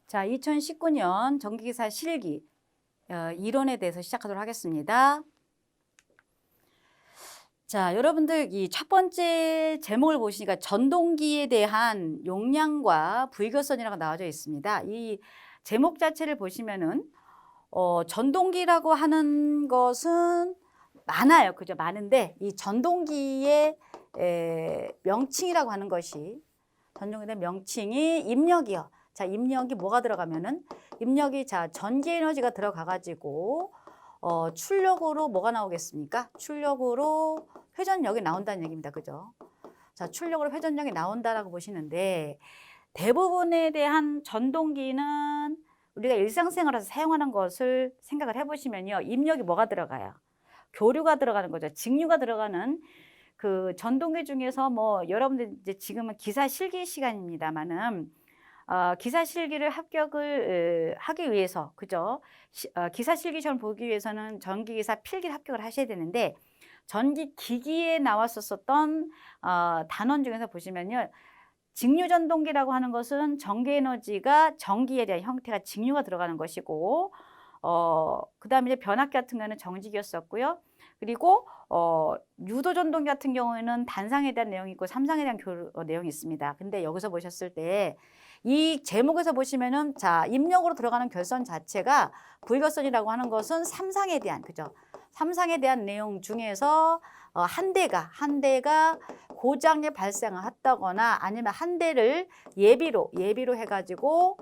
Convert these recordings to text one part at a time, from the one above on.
자, 2019년 전기기사 실기 이론에 대해서 시작하도록 하겠습니다. 자, 여러분들 이 첫 번째 제목을 보시니까 전동기에 대한 용량과 불교선이라고 나와져 있습니다. 이 제목 자체를 보시면은 전동기라고 하는 것은 많아요. 그죠? 많은데 이 전동기의 명칭이라고 하는 것이 전동기에 대한 명칭이 입력이요. 자, 입력이 뭐가 들어가면은 입력이 자 전기 에너지가 들어가 가지고 출력으로 뭐가 나오겠습니까? 출력으로 회전력이 나온다는 얘기입니다. 그죠? 자, 출력으로 회전력이 나온다라고 보시는데 대부분에 대한 전동기는 우리가 일상생활에서 사용하는 것을 생각을 해보시면요. 입력이 뭐가 들어가요? 교류가 들어가는 거죠. 직류가 들어가는 그 전동기 중에서 뭐 여러분들 이제 지금은 기사 실기 시간입니다만은 기사 실기를 합격을 하기 위해서 그죠? 기사 실기 시험을 보기 위해서는 전기기사 필기 합격을 하셔야 되는데 전기 기기에 나왔었던 단원 중에서 보시면요. 직류전동기라고 하는 것은 전기에너지가 전기에 대한 형태가 직류가 들어가는 것이고 그다음에 이제 변압기 같은 경우는 정직이었었고요. 그리고 유도전동기 같은 경우에는 단상에 대한 내용이 있고 삼상에 대한 내용이 있습니다. 근데 여기서 보셨을 때 이 제목에서 보시면은 자 입력으로 들어가는 결선 자체가 불결선이라고 하는 것은 삼상에 대한 그죠? 삼상에 대한 내용 중에서 한 대가 고장이 발생했다거나 아니면 한 대를 예비로 해가지고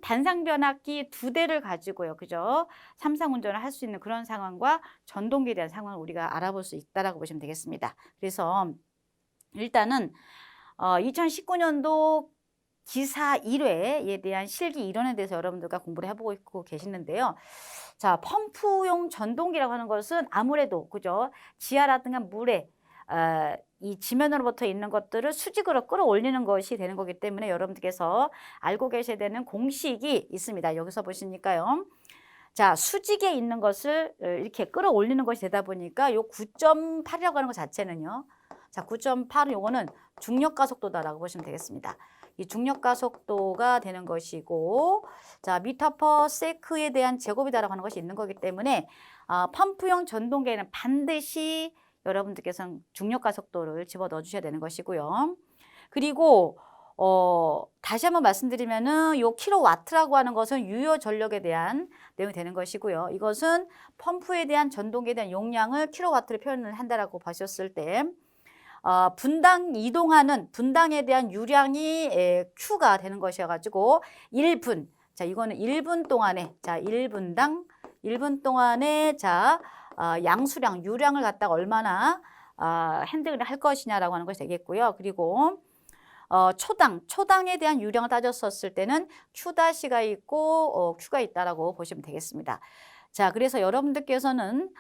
단상 변압기 두 대를 가지고요, 그죠? 삼상 운전을 할 수 있는 그런 상황과 전동기에 대한 상황을 우리가 알아볼 수 있다라고 보시면 되겠습니다. 그래서 일단은 2019년도 기사 1회에 대한 실기 이론에 대해서 여러분들과 공부를 해보고 있고 계시는데요. 자, 펌프용 전동기라고 하는 것은 아무래도 그죠? 지하라든가 물에 이 지면으로부터 있는 것들을 수직으로 끌어올리는 것이 되는 거기 때문에 여러분들께서 알고 계셔야 되는 공식이 있습니다. 여기서 보시니까요. 자, 수직에 있는 것을 이렇게 끌어올리는 것이 되다 보니까 요 9.8이라고 하는 것 자체는요. 자, 9.8은 요거는 중력가속도다라고 보시면 되겠습니다. 이 중력가속도가 되는 것이고, 자, 미터 퍼 세크에 대한 제곱이다라고 하는 것이 있는 거기 때문에 펌프용 전동기에는 반드시 여러분들께서는 중력가속도를 집어넣어 주셔야 되는 것이고요. 그리고 다시 한번 말씀드리면은 요 킬로와트라고 하는 것은 유효 전력에 대한 내용이 되는 것이고요. 이것은 펌프에 대한 전동기에 대한 용량을 킬로와트로 표현을 한다라고 보셨을 때 분당 이동하는 분당에 대한 유량이 Q가 되는 것이어가지고 1분. 자, 이거는 1분 동안에 자 1분 동안에 자 양수량 유량을 갖다가 얼마나 핸들을 할 것이냐라고 하는 것이 되겠고요. 그리고 초당에 대한 유량을 따졌었을 때는 Q-가 있고 Q가 있다라고 보시면 되겠습니다. 자, 그래서 여러분들께서는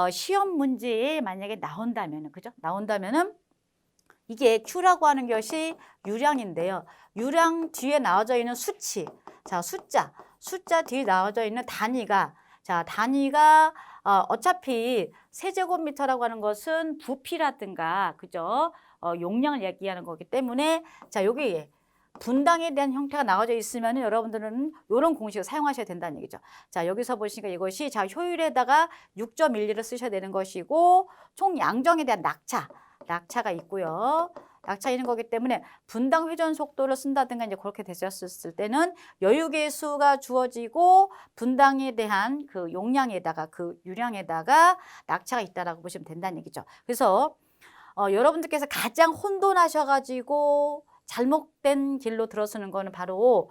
시험 문제에 만약에 나온다면은 그죠? 나온다면은 이게 Q라고 하는 것이 유량인데요. 유량 뒤에 나와져 있는 수치, 자 숫자 뒤에 나와져 있는 단위가 자 단위가 어차피 세제곱미터라고 하는 것은 부피라든가 그죠? 용량을 얘기하는 거기 때문에 자 여기 분당에 대한 형태가 나와져 있으면 여러분들은 이런 공식을 사용하셔야 된다는 얘기죠. 자 여기서 보시니까 이것이 자 효율에다가 6.12를 쓰셔야 되는 것이고 총 양정에 대한 낙차가 있고요. 낙차 있는 거기 때문에 분당 회전 속도를 쓴다든가 이제 그렇게 되셨을 때는 여유계수가 주어지고 분당에 대한 그 용량에다가 그 유량에다가 낙차가 있다라고 보시면 된다는 얘기죠. 그래서 여러분들께서 가장 혼돈하셔가지고 잘못된 길로 들어서는 거는 바로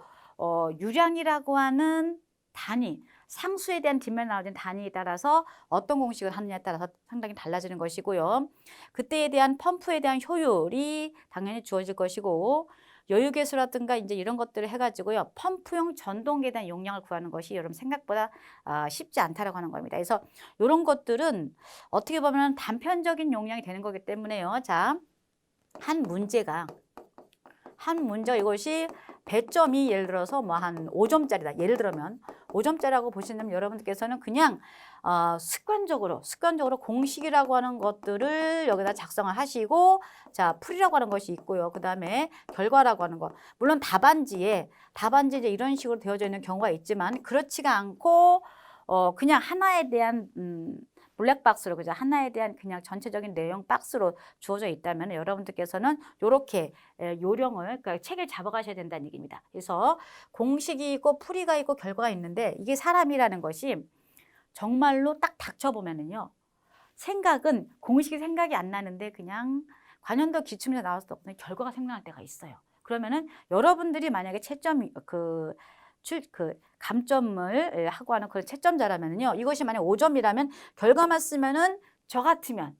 유량이라고 하는 단위, 상수에 대한 뒷면에 나오는 단위에 따라서 어떤 공식을 하느냐에 따라서 상당히 달라지는 것이고요. 그때에 대한 펌프에 대한 효율이 당연히 주어질 것이고 여유계수라든가 이제 이런 것들을 해가지고요. 펌프용 전동기에 대한 용량을 구하는 것이 여러분 생각보다 쉽지 않다라고 하는 겁니다. 그래서 이런 것들은 어떻게 보면 단편적인 용량이 되는 거기 때문에요. 자, 한 문제가 이것이 배점이 예를 들어서 뭐 한 5점짜리다. 예를 들면 5점짜리라고 보시면 여러분들께서는 그냥 습관적으로 공식이라고 하는 것들을 여기다 작성을 하시고, 자, 풀이라고 하는 것이 있고요. 그 다음에 결과라고 하는 것. 물론 답안지에 이제 이런 식으로 되어져 있는 경우가 있지만 그렇지가 않고 그냥 하나에 대한 블랙박스로, 그죠? 하나에 대한 그냥 전체적인 내용 박스로 주어져 있다면 여러분들께서는 이렇게 요령을, 그러니까 책을 잡아가셔야 된다는 얘기입니다. 그래서 공식이 있고 풀이가 있고 결과가 있는데, 이게 사람이라는 것이 정말로 딱 닥쳐보면은요, 생각은 공식이 생각이 안 나는데 그냥 관련도 기출문제 나왔을 때 결과가 생각날 때가 있어요. 그러면은 여러분들이 만약에 채점이 감점을 하고 하는 그런 채점자라면요, 이것이 만약 5점이라면 결과만 쓰면은 저 같으면은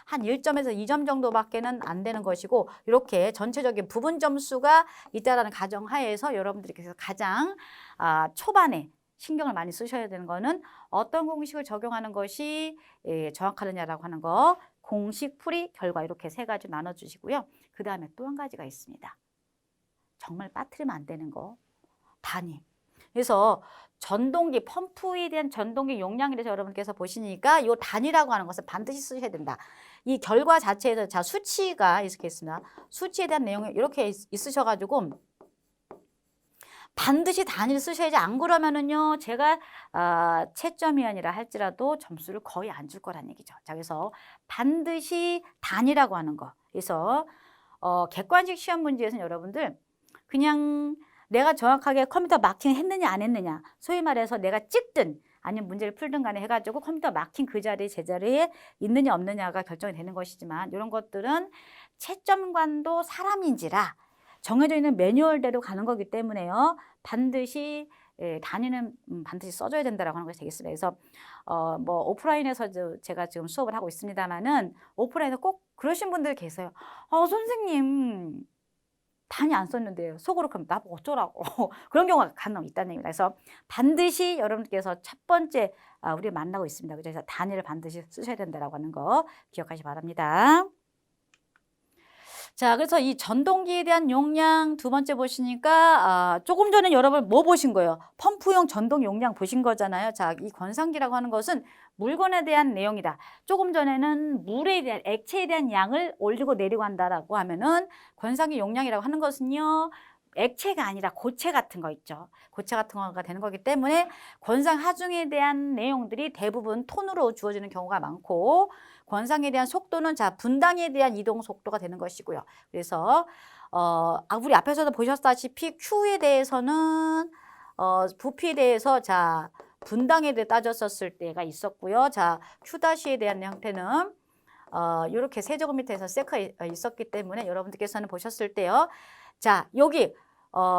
한 1점에서 2점 정도밖에는 안 되는 것이고, 이렇게 전체적인 부분 점수가 있다라는 가정하에서 여러분들께서 가장 초반에 신경을 많이 쓰셔야 되는 거는 어떤 공식을 적용하는 것이 정확하느냐라고 하는 거, 공식, 풀이, 결과, 이렇게 세 가지 나눠주시고요. 그 다음에 또 한 가지가 있습니다. 정말 빠뜨리면 안 되는 거, 단위. 그래서 전동기, 펌프에 대한 전동기 용량에 대해서 여러분께서 보시니까 이 단위라고 하는 것을 반드시 쓰셔야 된다. 이 결과 자체에서 자, 수치가 있겠습니다. 수치에 대한 내용이 이렇게 있으셔가지고 반드시 단위를 쓰셔야지, 안 그러면은요, 제가 채점이 아니라 할지라도 점수를 거의 안 줄 거란 얘기죠. 자, 그래서 반드시 단위라고 하는 거. 그래서 객관식 시험 문제에서는 여러분들 그냥 내가 정확하게 컴퓨터 마킹 했느냐 안 했느냐, 소위 말해서 내가 찍든 아니면 문제를 풀든 간에 해가지고 컴퓨터 마킹 그 자리에 제자리에 있느냐 없느냐가 결정이 되는 것이지만, 이런 것들은 채점관도 사람인지라 정해져 있는 매뉴얼대로 가는 거기 때문에요, 반드시 단위는 반드시 써줘야 된다라고 하는 것이 되겠습니다. 그래서 뭐 오프라인에서 제가 지금 수업을 하고 있습니다만은 오프라인에서 꼭 그러신 분들 계세요. 선생님 단위 안 썼는데요, 속으로 그럼 나보고 어쩌라고 그런 경우가 간혹 있다는 얘기입니다. 그래서 반드시 여러분께서 첫 번째 우리 만나고 있습니다. 그래서 단위를 반드시 쓰셔야 된다라고 하는 거 기억하시기 바랍니다. 자, 그래서 이 전동기에 대한 용량 두 번째 보시니까 조금 전에 여러분 뭐 보신 거예요? 펌프용 전동 용량 보신 거잖아요. 자, 이 권상기라고 하는 것은 물건에 대한 내용이다. 조금 전에는 물에 대한, 액체에 대한 양을 올리고 내리고 한다라고 하면은 권상기 용량이라고 하는 것은요, 액체가 아니라 고체 같은 거 있죠. 고체 같은 거가 되는 거기 때문에 권상 하중에 대한 내용들이 대부분 톤으로 주어지는 경우가 많고, 권상에 대한 속도는 자, 분당에 대한 이동 속도가 되는 것이고요. 그래서 우리 앞에서도 보셨다시피 Q에 대해서는 부피에 대해서 자, 분당에 대해 따졌었을 때가 있었고요. 자, Q-에 대한 형태는 이렇게 세제곱미터에서 세크가 있었기 때문에 여러분들께서는 보셨을 때요. 자, 여기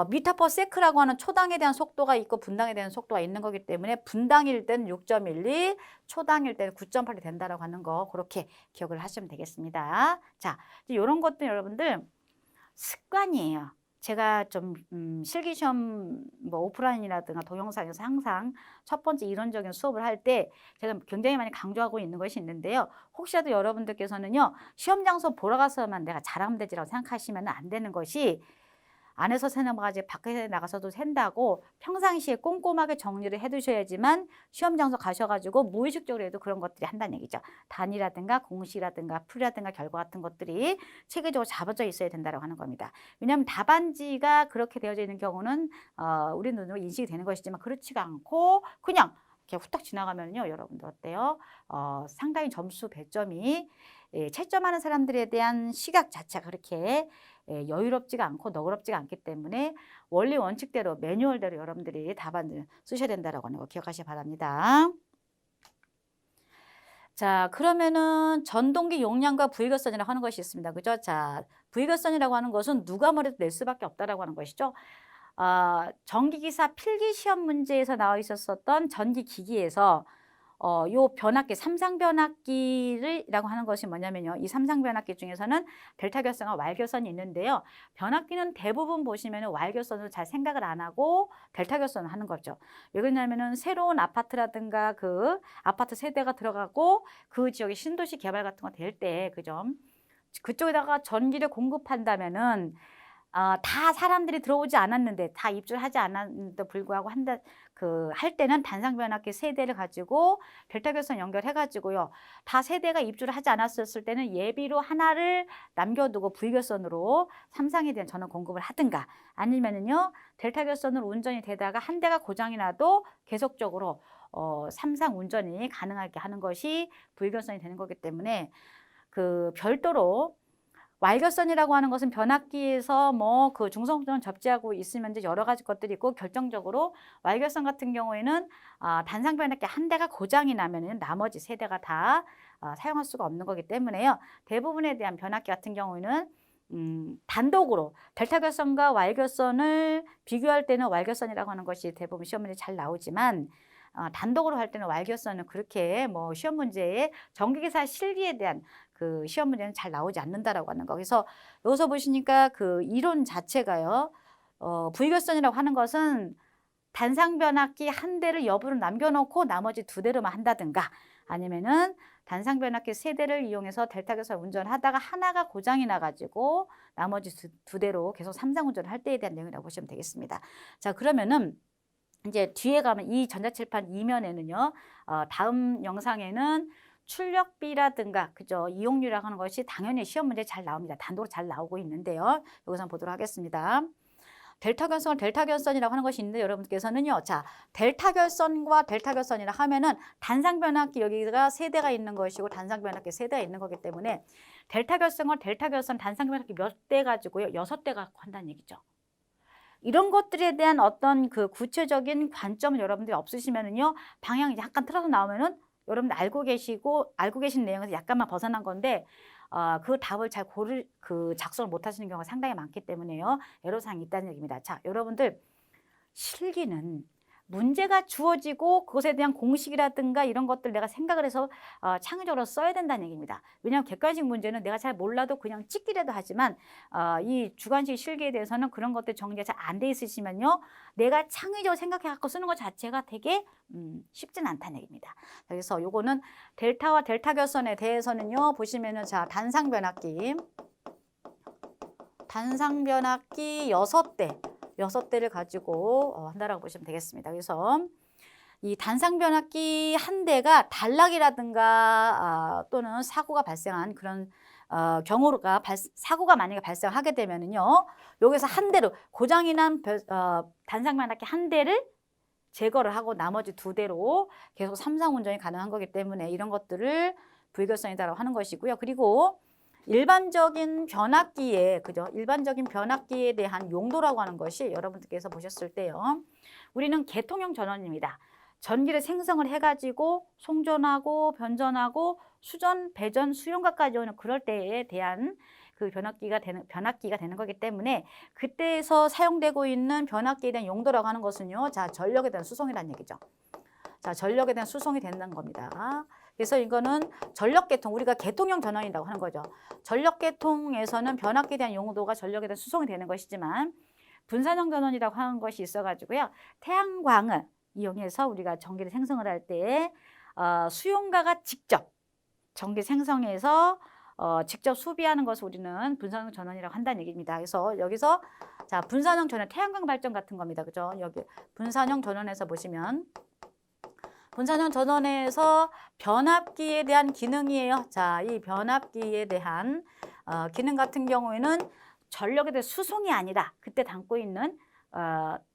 미터 퍼 세크라고 하는 초당에 대한 속도가 있고 분당에 대한 속도가 있는 거기 때문에 분당일 때는 6.12, 초당일 때는 9.8이 된다라고 하는 거, 그렇게 기억을 하시면 되겠습니다. 자, 이런 것들 여러분들 습관이에요. 제가 좀 실기시험 뭐 오프라인이라든가 동영상에서 항상 첫 번째 이론적인 수업을 할 때 제가 굉장히 많이 강조하고 있는 것이 있는데요. 혹시라도 여러분들께서는요, 시험 장소 보러 가서만 내가 잘하면 되지라고 생각하시면 안 되는 것이, 안에서 세는 바가지 밖에 나가서도 샌다고 평상시에 꼼꼼하게 정리를 해두셔야지만 시험 장소 가셔가지고 무의식적으로 해도 그런 것들이 한다는 얘기죠. 단위라든가 공식이라든가 풀이라든가 결과 같은 것들이 체계적으로 잡아져 있어야 된다고 하는 겁니다. 왜냐하면 답안지가 그렇게 되어져 있는 경우는 우리 눈으로 인식이 되는 것이지만 그렇지가 않고 그냥 이렇게 후딱 지나가면요, 여러분들 어때요? 상당히 점수 배점이 채점하는 사람들에 대한 시각 자체가 그렇게 여유롭지가 않고 너그럽지가 않기 때문에 원리 원칙대로 매뉴얼대로 여러분들이 답안을 쓰셔야 된다라고 하는 거 기억하시기 바랍니다. 자, 그러면은 전동기 용량과 부의결선이라고 하는 것이 있습니다. 그죠? 자, 부의결선이라고 하는 것은 누가 뭐래도 낼 수밖에 없다라고 하는 것이죠. 전기기사 필기시험 문제에서 나와 있었던 전기기기에서 요 변압기, 삼상변압기라고 하는 것이 뭐냐면요, 이 삼상변압기 중에서는 델타 결선과 Y 결선이 있는데요. 변압기는 대부분 보시면 Y 결선을 잘 생각을 안 하고 델타 결선을 하는 거죠. 왜 그러냐면은 새로운 아파트라든가 그 아파트 세대가 들어가고 그 지역의 신도시 개발 같은 거 될 때, 그죠? 그쪽에다가 전기를 공급한다면은 다 사람들이 들어오지 않았는데 다 입주하지 않았는데도 불구하고 할 때는 단상변압기 세대를 가지고 델타 결선 연결해 가지고요. 다 세대가 입주를 하지 않았었을 때는 예비로 하나를 남겨두고 V결선으로 3상에 대한 전원 공급을 하든가 아니면은요 델타 결선으로 운전이 되다가 한 대가 고장이 나도 계속적으로 3상 운전이 가능하게 하는 것이 V결선이 되는 거기 때문에 별도로 Y결선이라고 하는 것은 변압기에서 그 중성전원 접지하고 있으면 이제 여러 가지 것들이 있고 결정적으로 Y결선 같은 경우에는 단상 변압기 한 대가 고장이 나면은 나머지 세 대가 다 사용할 수가 없는 거기 때문에요. 대부분에 대한 변압기 같은 경우에는 단독으로 델타 결선과 Y결선을 비교할 때는 Y결선이라고 하는 것이 대부분 시험 문제 잘 나오지만 단독으로 할 때는 Y결선은 그렇게 시험 문제에 전기기사 실기에 대한 시험 문제는 잘 나오지 않는다라고 하는 거. 그래서 여기서 보시니까 이론 자체가요. V결선이라고 하는 것은 단상 변압기 한 대를 여부로 남겨놓고 나머지 두 대로만 한다든가 아니면은 단상 변압기 세 대를 이용해서 델타 결선 운전하다가 하나가 고장이 나가지고 나머지 두 대로 계속 3상 운전을 할 때에 대한 내용이라고 보시면 되겠습니다. 자, 그러면은 이제 뒤에 가면 이 전자칠판 이면에는요. 다음 영상에는 출력비라든가 그죠 이용률이라고 하는 것이 당연히 시험 문제 잘 나옵니다. 단독으로 잘 나오고 있는데요. 여기서 보도록 하겠습니다. 델타 결선, 델타 결선이라고 하는 것이 있는데 여러분께서는요. 자, 델타 결선과 델타 결선이라 하면은 단상 변압기 여기가 세 대가 있는 것이고 단상 변압기 세 대가 있는 거기 때문에 델타 결선과 델타 결선 단상 변압기 몇 대 가지고요. 6대 갖고 한다는 얘기죠. 이런 것들에 대한 어떤 구체적인 관점을 여러분들이 없으시면은요. 방향이 약간 틀어서 나오면은 여러분들 알고 계신 내용에서 약간만 벗어난 건데 그 답을 잘 작성을 못 하시는 경우가 상당히 많기 때문에요. 애로사항이 있다는 얘기입니다. 자, 여러분들 실기는 문제가 주어지고 그것에 대한 공식이라든가 이런 것들 내가 생각을 해서 창의적으로 써야 된다는 얘기입니다. 왜냐하면 객관식 문제는 내가 잘 몰라도 그냥 찍기라도 하지만 이 주관식 실기에 대해서는 그런 것들 정리가 잘 안 돼 있으시면요. 내가 창의적으로 생각해 갖고 쓰는 것 자체가 되게 쉽진 않다는 얘기입니다. 그래서 요거는 델타와 델타 결선에 대해서는요. 보시면은 자, 단상 변압기 6대를 가지고 한다라고 보시면 되겠습니다. 그래서 이 단상 변압기 한 대가 단락이라든가 또는 사고가 발생한 그런 경우가 사고가 만약에 발생하게 되면은요. 여기서 한 대로 고장이 난 단상 변압기 한 대를 제거를 하고 나머지 두 대로 계속 3상 운전이 가능한 거기 때문에 이런 것들을 V결선이다라고 하는 것이고요. 그리고 일반적인 변압기에 대한 용도라고 하는 것이 여러분들께서 보셨을 때요. 우리는 계통형 전원입니다. 전기를 생성을 해가지고 송전하고 변전하고 수전, 배전, 수용가까지 오는 그럴 때에 대한 변압기가 되는 거기 때문에 그때에서 사용되고 있는 변압기에 대한 용도라고 하는 것은요. 자, 전력에 대한 수송이라는 얘기죠. 자, 전력에 대한 수송이 된다는 겁니다. 그래서 이거는 전력계통, 우리가 계통형 전원이라고 하는 거죠. 전력계통에서는 변압기에 대한 용도가 전력에 대한 수송이 되는 것이지만 분산형 전원이라고 하는 것이 있어가지고요. 태양광을 이용해서 우리가 전기를 생성을 할 때 수용가가 직접 전기 생성해서 직접 소비하는 것을 우리는 분산형 전원이라고 한다는 얘기입니다. 그래서 여기서 자, 분산형 전원, 태양광 발전 같은 겁니다. 그죠? 여기 분산형 전원에서 보시면 분산형 전원에서 변압기에 대한 기능이에요. 자, 이 변압기에 대한 기능 같은 경우에는 전력에 대한 수송이 아니라 그때 담고 있는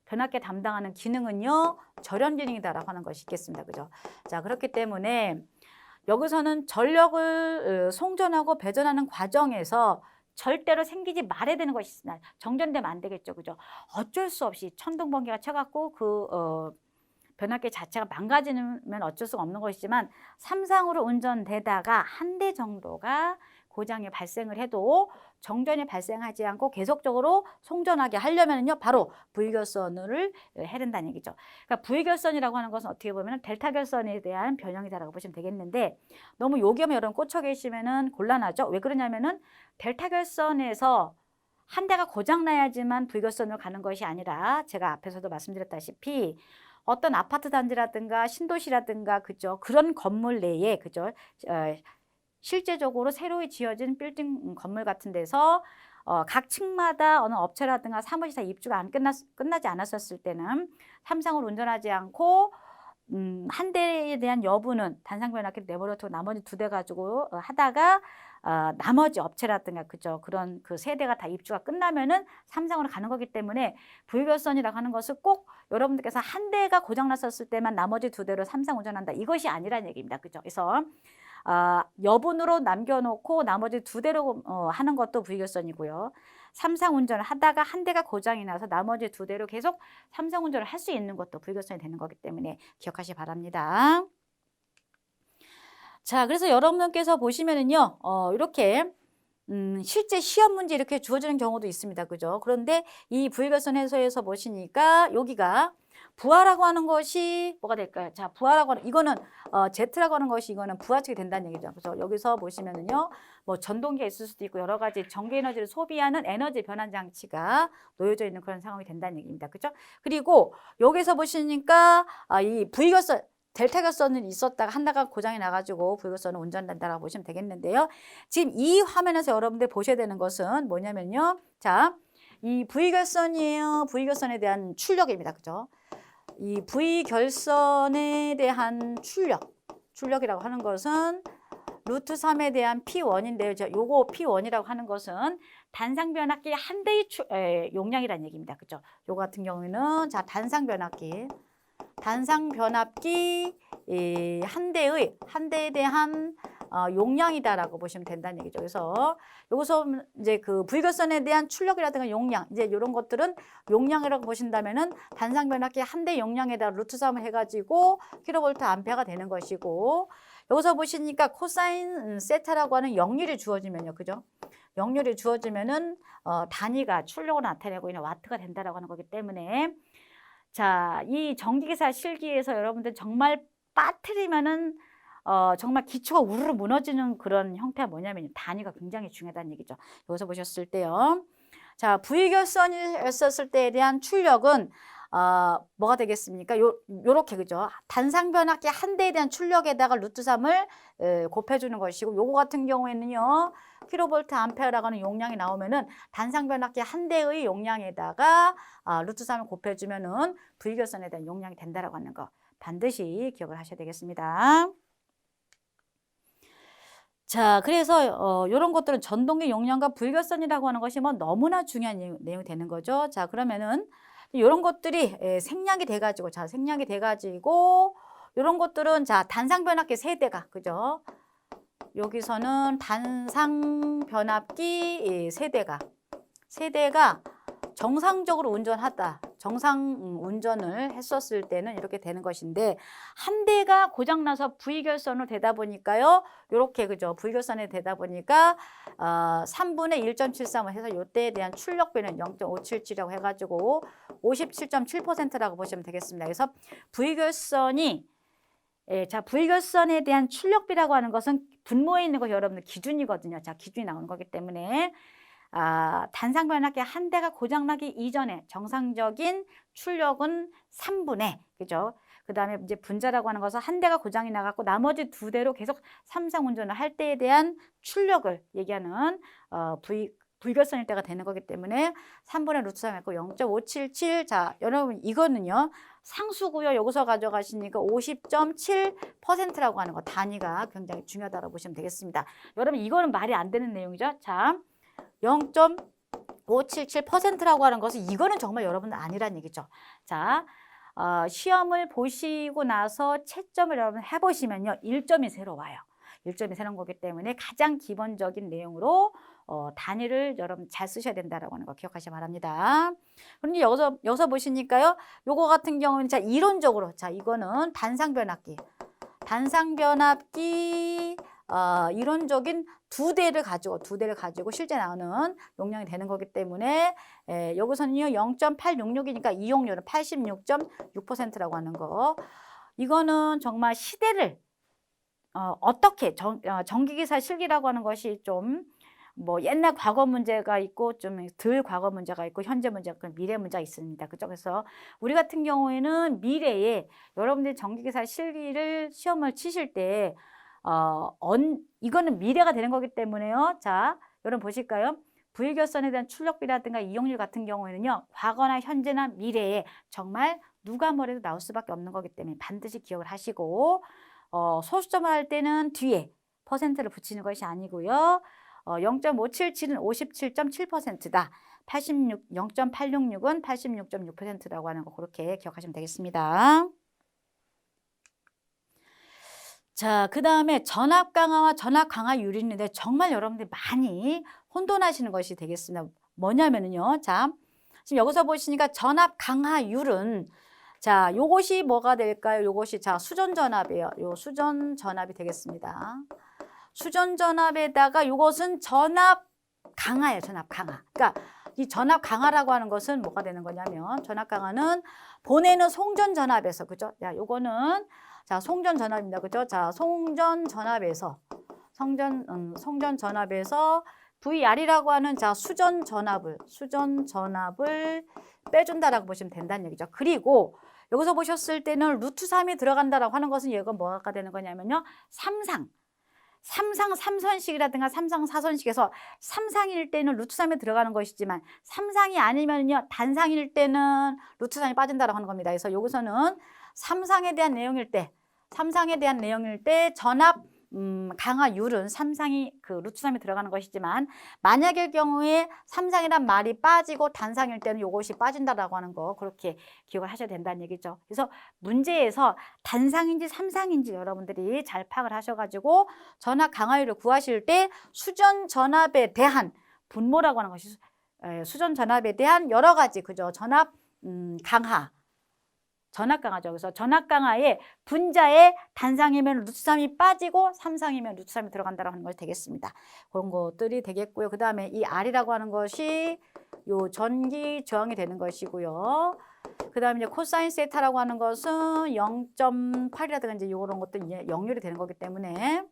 변압기에 담당하는 기능은요. 절연 기능이다라고 하는 것이 있겠습니다. 그죠? 자, 그렇기 때문에 여기서는 전력을 송전하고 배전하는 과정에서 절대로 생기지 말아야 되는 것이 있으나 정전되면 안 되겠죠. 그죠? 어쩔 수 없이 천둥번개가 쳐갖고 변압기 자체가 망가지면 어쩔 수가 없는 것이지만 3상으로 운전되다가 한 대 정도가 고장이 발생을 해도 정전이 발생하지 않고 계속적으로 송전하게 하려면요 바로 V결선을 해야 된다는 얘기죠. 그러니까 V결선이라고 하는 것은 어떻게 보면 델타 결선에 대한 변형이다라고 보시면 되겠는데 너무 요기에 여러분 꽂혀 계시면은 곤란하죠. 왜 그러냐면은 델타 결선에서 한 대가 고장 나야지만 V결선으로 가는 것이 아니라 제가 앞에서도 말씀드렸다시피 어떤 아파트 단지라든가 신도시라든가 그죠 그런 건물 내에 그죠 실제적으로 새로 지어진 빌딩 건물 같은 데서 각 층마다 어느 업체라든가 사무실 다 입주가 끝나지 않았었을 때는 삼성을 운전하지 않고 한 대에 대한 여부는 단상 변압기 내버려두고 나머지 두 대 가지고 하다가 나머지 업체라든가 그죠 그런 그 세 대가 다 입주가 끝나면은 삼성으로 가는 거기 때문에 불결선이라고 하는 것을 꼭 여러분들께서 한 대가 고장 났었을 때만 나머지 두 대로 삼성 운전한다 이것이 아니라는 얘기입니다. 그죠? 그래서 여분으로 남겨놓고 나머지 두 대로 하는 것도 불결선이고요. 삼성 운전을 하다가 한 대가 고장이 나서 나머지 두 대로 계속 삼성 운전을 할 수 있는 것도 불결선이 되는 거기 때문에 기억하시기 바랍니다. 자, 그래서 여러분께서 보시면은요, 이렇게 실제 시험 문제 이렇게 주어지는 경우도 있습니다. 그죠? 그런데 이 부의결선 해소에서 보시니까 여기가 부하라고 하는 것이 뭐가 될까요? 자, 부하라고 하는 이거는 Z라고 하는 것이 이거는 부하측이 된다는 얘기죠. 그래서 여기서 보시면은요, 뭐 전동기가 있을 수도 있고 여러 가지 전기 에너지를 소비하는 에너지 변환 장치가 놓여져 있는 그런 상황이 된다는 얘기입니다. 그죠? 그리고 여기서 보시니까 이 부의결선 델타 결선은 있었다가 하나가 고장이 나가지고 불결선을 운전한다라고 보시면 되겠는데요. 지금 이 화면에서 여러분들 보셔야 되는 것은 뭐냐면요. 자, 이 부의결선이에요. 부의결선에 대한 출력입니다. 그죠? 이 부의결선에 대한 출력이라고 하는 것은 루트 3에 대한 P1인데요. 요거 P1이라고 하는 것은 단상 변압기 한 대의 용량이라는 얘기입니다. 그죠? 요거 같은 경우에는 자, 단상 변압기 한 대에 대한 용량이다라고 보시면 된다는 얘기죠. 그래서 여기서 이제 그 불결선에 대한 출력이라든가 용량 이제 이런 것들은 용량이라고 보신다면은 단상 변압기 한 대 용량에다 루트 3을 해가지고 킬로볼트 암페어가 되는 것이고 여기서 보시니까 코사인 세타라고 하는 역률이 주어지면요, 그죠? 역률이 주어지면은 단위가 출력으로 나타내고 있는 와트가 된다라고 하는 거기 때문에. 자, 이 전기기사 실기에서 여러분들 정말 빠뜨리면은 정말 기초가 우르르 무너지는 그런 형태가 뭐냐면 단위가 굉장히 중요하다는 얘기죠. 여기서 보셨을 때요. 자, 부의결선이었을 때에 대한 출력은 뭐가 되겠습니까? 요렇게 그죠? 단상 변압기 한 대에 대한 출력에다가 루트 3을 곱해주는 것이고 요거 같은 경우에는요. 킬로볼트 암페어라고 하는 용량이 나오면은 단상 변압기 한 대의 용량에다가 루트 3을 곱해주면은 부의결선에 대한 용량이 된다라고 하는 거 반드시 기억을 하셔야 되겠습니다. 자, 그래서 이런 것들은 전동기 용량과 불결선이라고 하는 것이 뭐 너무나 중요한 내용이 되는 거죠. 자, 그러면은 이런 것들이 생략이 돼가지고, 자, 생략이 돼가지고 이런 것들은 자, 단상 변압기 세 대가 그죠? 여기서는 단상 변압기 세 대가 정상적으로 운전하다. 정상 운전을 했었을 때는 이렇게 되는 것인데 한 대가 고장나서 부의결선으로 되다 보니까요. 이렇게 그죠. 부의결선에 되다 보니까 3분의 1.73을 해서 이때에 대한 출력비는 0.577이라고 해가지고 57.7%라고 보시면 되겠습니다. 그래서 부의결선이 자, 부의결선에 대한 출력비라고 하는 것은 분모에 있는 거 여러분들 기준이거든요. 자, 기준이 나오는 거기 때문에 단상 변압기 한 대가 고장나기 이전에 정상적인 출력은 3분의 그죠? 그 다음에 이제 분자라고 하는 것은 한 대가 고장이 나갖고 나머지 두 대로 계속 삼상 운전을 할 때에 대한 출력을 얘기하는 불결선일 때가 되는 거기 때문에 3분의 루트 3 했고 0.577. 자, 여러분 이거는요. 상수고요. 여기서 가져가시니까 50.7%라고 하는 거 단위가 굉장히 중요하다고 보시면 되겠습니다. 여러분 이거는 말이 안 되는 내용이죠. 자, 0.577%라고 하는 것은 이거는 정말 여러분들 아니란 얘기죠. 자, 시험을 보시고 나서 채점을 여러분 해보시면요. 1점이 새로 와요. 1점이 새로운 거기 때문에 가장 기본적인 내용으로 단위를 여러분 잘 쓰셔야 된다라고 하는 거 기억하시기 바랍니다. 그런데 여기서 보시니까요. 요거 같은 경우는 자, 이론적으로 자, 이거는 단상 변압기 이론적인 두 대를 가지고 실제 나오는 용량이 되는 거기 때문에 여기서는요 0.866이니까 이용률은 86.6%라고 하는 거. 이거는 정말 시대를 어떻게 전기기사 실기라고 하는 것이 좀 뭐 옛날 과거 문제가 있고 좀 덜 과거 문제가 있고 현재 문제가 있고 미래 문제가 있습니다. 그죠? 그래서 우리 같은 경우에는 미래에 여러분들이 전기기사 실기를 시험을 치실 때 이거는 미래가 되는 거기 때문에요. 자, 여러분 보실까요? 부위결선에 대한 출력비라든가 이용률 같은 경우에는요. 과거나 현재나 미래에 정말 누가 뭐래도 나올 수밖에 없는 거기 때문에 반드시 기억을 하시고 소수점을 할 때는 뒤에 퍼센트를 붙이는 것이 아니고요. 0.577은 57.7%다. 0.866은 86.6%라고 하는 거 그렇게 기억하시면 되겠습니다. 자, 그 다음에 전압 강화와 전압 강화율이 있는데 정말 여러분들이 많이 혼돈하시는 것이 되겠습니다. 뭐냐면요. 자, 지금 여기서 보시니까 전압 강화율은 자, 요것이 뭐가 될까요? 요것이 자, 수전 전압이에요. 요 수전 전압이 되겠습니다. 수전 전압에다가 요것은 전압 강화예요. 전압 강화. 그러니까 이 전압 강화라고 하는 것은 뭐가 되는 거냐면 전압 강화는 보내는 송전 전압에서 그죠? 야, 요거는 자, 송전 전압입니다. 그죠? 자, 송전 전압에서 송전 전압에서 VR이라고 하는 자, 수전 전압을 빼준다라고 보시면 된다는 얘기죠. 그리고 여기서 보셨을 때는 루트 3이 들어간다라고 하는 것은 얘가 뭐가 되는 거냐면요. 삼상 3선식이라든가 3상 4선식에서 3상일 때는 루트 3에 들어가는 것이지만 3상이 아니면요. 단상일 때는 루트 3이 빠진다라고 하는 겁니다. 그래서 여기서는 3상에 대한 내용일 때 전압 강화율은 3상이 그 루트 3이 들어가는 것이지만 만약의 경우에 3상이란 말이 빠지고 단상일 때는 이것이 빠진다라고 하는 거 그렇게 기억을 하셔야 된다는 얘기죠. 그래서 문제에서 단상인지 3상인지 여러분들이 잘 파악을 하셔가지고 전압 강화율을 구하실 때 수전 전압에 대한 분모라고 하는 것이 수전 전압에 대한 여러 가지 그죠? 전압 강화죠. 그래서 전압 강화에 분자에 단상이면 루트 3이 빠지고 3상이면 루트 3이 들어간다고 하는 것이 되겠습니다. 그런 것들이 되겠고요. 그 다음에 이 R이라고 하는 것이 요 전기 저항이 되는 것이고요. 그 다음에 이제 코사인 세타라고 하는 것은 0.8이라든가 이제 이런 것도 이제 역률이 되는 거기 때문에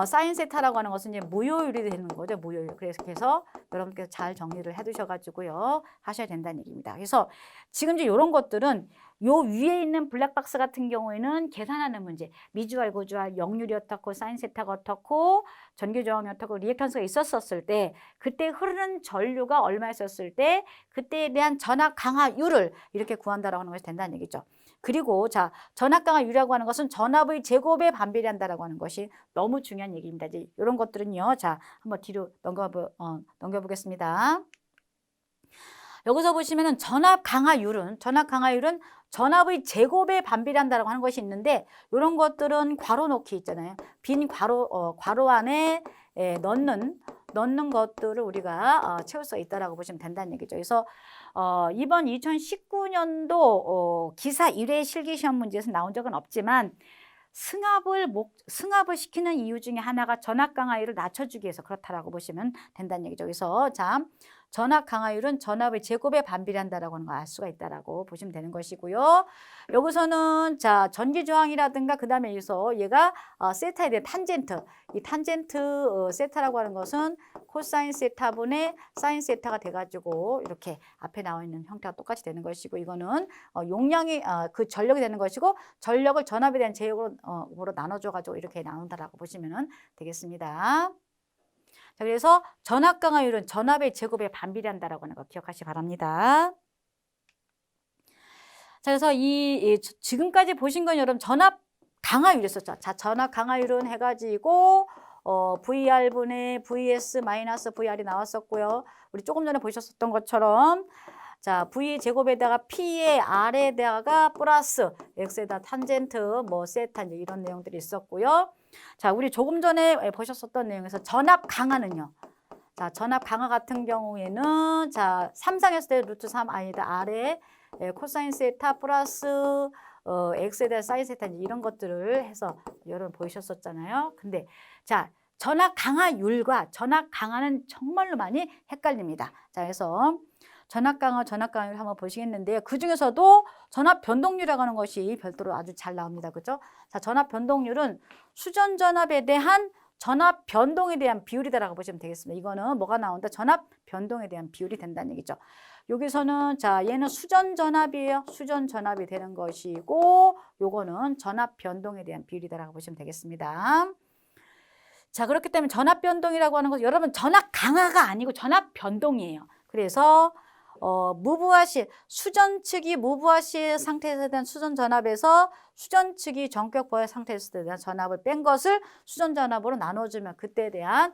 사인 세타라고 하는 것은 이제 무효율이 되는 거죠. 무효율. 그래서 여러분께서 잘 정리를 해 두셔가지고요. 하셔야 된다는 얘기입니다. 그래서 지금 이제 이런 것들은 요 위에 있는 블랙박스 같은 경우에는 계산하는 문제. 미주알, 고주알, 역률이 어떻고, 사인 세타가 어떻고, 전기 저항이 어떻고, 리액턴스가 있었을 때, 그때 흐르는 전류가 얼마였었을 때, 그때에 대한 전압 강화율을 이렇게 구한다라고 하는 것이 된다는 얘기죠. 그리고 자, 전압 강화율이라고 하는 것은 전압의 제곱에 반비례한다라고 하는 것이 너무 중요한 얘기입니다. 이제 이런 것들은요. 자, 한번 뒤로 넘겨보겠습니다. 여기서 보시면은 전압 강화율은 전압의 제곱에 반비례한다라고 하는 것이 있는데 이런 것들은 괄호 넣기 있잖아요. 빈 괄호 안에 넣는 것들을 우리가 채울 수 있다라고 보시면 된다는 얘기죠. 그래서 이번 2019년도 기사 1회 실기시험 문제에서 나온 적은 없지만 승합을 시키는 이유 중에 하나가 전압 강화율을 낮춰주기 위해서 그렇다라고 보시면 된다는 얘기죠. 그래서 자, 전압 강화율은 전압의 제곱에 반비례한다라고 하는 걸 알 수가 있다라고 보시면 되는 것이고요. 여기서는 자, 전기 저항이라든가 그다음에 여기서 얘가 세타에 대한 탄젠트. 이 탄젠트 세타라고 하는 것은 코사인 세타분의 사인 세타가 돼가지고 이렇게 앞에 나와 있는 형태가 똑같이 되는 것이고 이거는 용량이 그 전력이 되는 것이고 전력을 전압에 대한 제곱으로 나눠줘가지고 이렇게 나온다라고 보시면 되겠습니다. 자, 그래서 전압 강화율은 전압의 제곱에 반비례한다라고 하는 거 기억하시기 바랍니다. 자, 그래서 지금까지 보신 건 여러분 전압 강화율이었었죠. 자, 전압 강화율은 해가지고 VR분의 VS 마이너스 VR이 나왔었고요. 우리 조금 전에 보셨었던 것처럼 자, V 제곱에다가 P의 R에다가 플러스 X에다 탄젠트 뭐 세타 이제 이런 내용들이 있었고요. 자, 우리 조금 전에 보셨었던 내용에서 전압 강화는요. 자, 전압 강화 같은 경우에는 자, 3상했을 때 루트 3 아니다. R에 코사인 세타 플러스 X에 대한 사인 세타 이런 것들을 해서 여러분 보이셨었잖아요. 근데 자, 전압 강화율과 전압 강화는 정말로 많이 헷갈립니다. 자, 그래서 전압 강화율 한번 보시겠는데요. 그 중에서도 전압 변동률이라고 하는 것이 별도로 아주 잘 나옵니다. 그죠? 자, 전압 변동률은 수전 전압에 대한 전압 변동에 대한 비율이다라고 보시면 되겠습니다. 이거는 뭐가 나온다? 전압 변동에 대한 비율이 된다는 얘기죠. 여기서는 자, 얘는 수전 전압이에요. 수전 전압이 되는 것이고 요거는 전압 변동에 대한 비율이다라고 보시면 되겠습니다. 자, 그렇기 때문에 전압 변동이라고 하는 것은 여러분 전압 강화가 아니고 전압 변동이에요. 그래서 무브화시 수전 측이 무브화시 상태에서 대한 수전 전압에서 수전 측이 전격 보호 상태에서 대한 전압을 뺀 것을 수전 전압으로 나눠주면 그때에 대한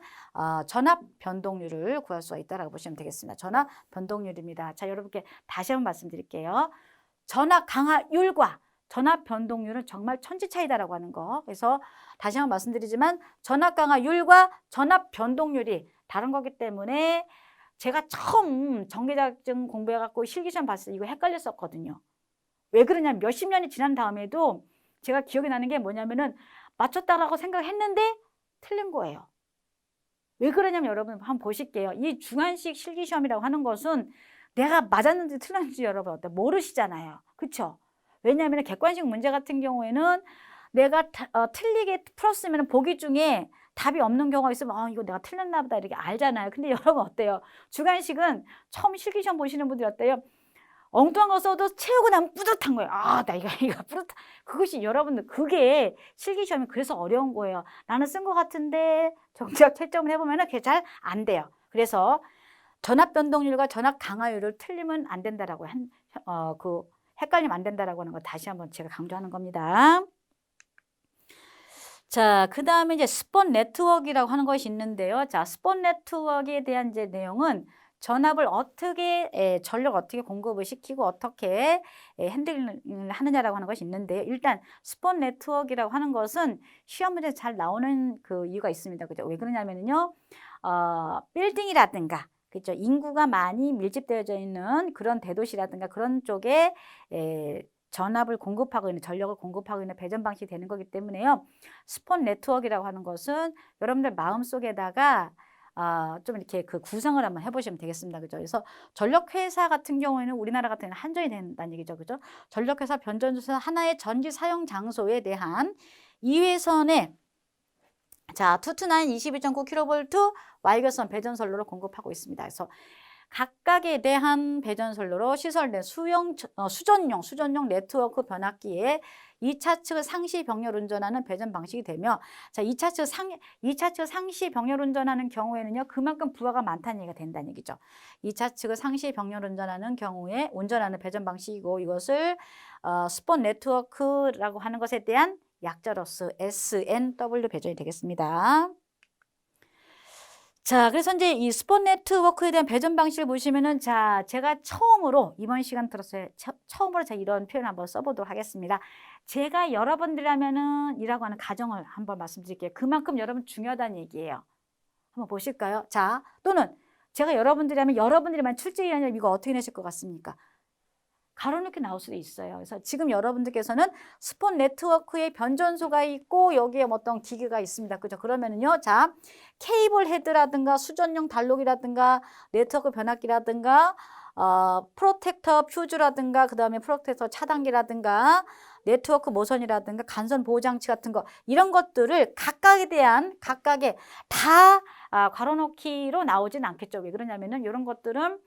전압 변동률을 구할 수가 있다라고 보시면 되겠습니다. 전압 변동률입니다. 자, 여러분께 다시 한번 말씀드릴게요. 전압 강화율과 전압 변동률은 정말 천지 차이다라고 하는 거. 그래서 다시 한번 말씀드리지만 전압 강화율과 전압 변동률이 다른 거기 때문에 제가 처음 전기자격증 공부해갖고 실기시험 봤을 때 이거 헷갈렸었거든요. 왜 그러냐면 몇십 년이 지난 다음에도 제가 기억이 나는 게 뭐냐면은 맞췄다라고 생각했는데 틀린 거예요. 왜 그러냐면 여러분 한번 보실게요. 이 중한식 실기시험이라고 하는 것은 내가 맞았는지 틀렸는지 여러분 어때 모르시잖아요. 그렇죠? 왜냐하면 객관식 문제 같은 경우에는 내가 틀리게 풀었으면 보기 중에 답이 없는 경우가 있으면 이거 내가 틀렸나 보다 이렇게 알잖아요. 근데 여러분 어때요? 주관식은 처음 실기시험 보시는 분들이 어때요? 엉뚱한 거 써도 채우고 나면 뿌듯한 거예요. 나 이거 뿌듯. 그것이 여러분들 그게 실기시험이 그래서 어려운 거예요. 나는 쓴 것 같은데 정작 채점을 해보면 그게 잘 안 돼요. 그래서 전압 변동률과 전압 강화율을 틀리면 안 된다라고 헷갈리면 안 된다라고 하는 거 다시 한번 제가 강조하는 겁니다. 자, 그 다음에 이제 스폰 네트워크라고 하는 것이 있는데요. 자, 스폰 네트워크에 대한 이제 내용은 전압을 어떻게, 전력 어떻게 공급을 시키고 어떻게 핸들링을 하느냐라고 하는 것이 있는데요. 일단 스폰 네트워크라고 하는 것은 시험 문제에 잘 나오는 그 이유가 있습니다. 그죠? 왜 그러냐면요. 빌딩이라든가 그렇죠. 인구가 많이 밀집되어져 있는 그런 대도시라든가 그런 쪽에 전압을 공급하고 있는 전력을 공급하고 있는 배전 방식이 되는 거기 때문에요. 스폰 네트워크라고 하는 것은 여러분들 마음속에다가 좀 이렇게 그 구성을 한번 해보시면 되겠습니다. 그죠? 그래서 전력회사 같은 경우에는 우리나라 같은 경우는 한전이 된다는 얘기죠. 그죠? 전력회사 변전소 하나의 전기 사용 장소에 대한 2회선의 자, 229 22.9kV Y결선 배전선로를 공급하고 있습니다. 그래서 각각에 대한 배전선로로 시설된 수전용 네트워크 변압기에 2차 측 상시 병렬 운전하는 배전 방식이 되며 자, 2차 측 상시 병렬 운전하는 경우에는요. 그만큼 부하가 많다는 얘기가 된다는 얘기죠. 2차 측을 상시 병렬 운전하는 경우에 운전하는 배전 방식이고 이것을 스폰 네트워크라고 하는 것에 대한 약자로서 SNW 배전이 되겠습니다. 자, 그래서 이제 이 스폰 네트워크에 대한 배전 방식을 보시면은 자, 제가 처음으로 이번 시간 들었어요. 처음으로 제가 이런 표현 한번 써보도록 하겠습니다. 제가 여러분들이라면은 이라고 하는 가정을 한번 말씀드릴게요. 그만큼 여러분 중요하다는 얘기예요. 한번 보실까요? 자, 또는 제가 여러분들이라면 여러분들이만 출제위원님 이거 어떻게 내실 것 같습니까? 가로놓게 나올 수도 있어요. 그래서 지금 여러분들께서는 스폰 네트워크에 변전소가 있고 여기에 어떤 기계가 있습니다. 그죠? 그러면은요, 자, 케이블 헤드라든가 수전용 단록이라든가 네트워크 변압기라든가 프로텍터 퓨즈라든가 그 다음에 프로텍터 차단기라든가 네트워크 모선이라든가 간선 보호 장치 같은 거 이런 것들을 각각에 대한 각각의 다 괄호넣기로 나오진 않겠죠. 왜 그러냐면은 이런 것들은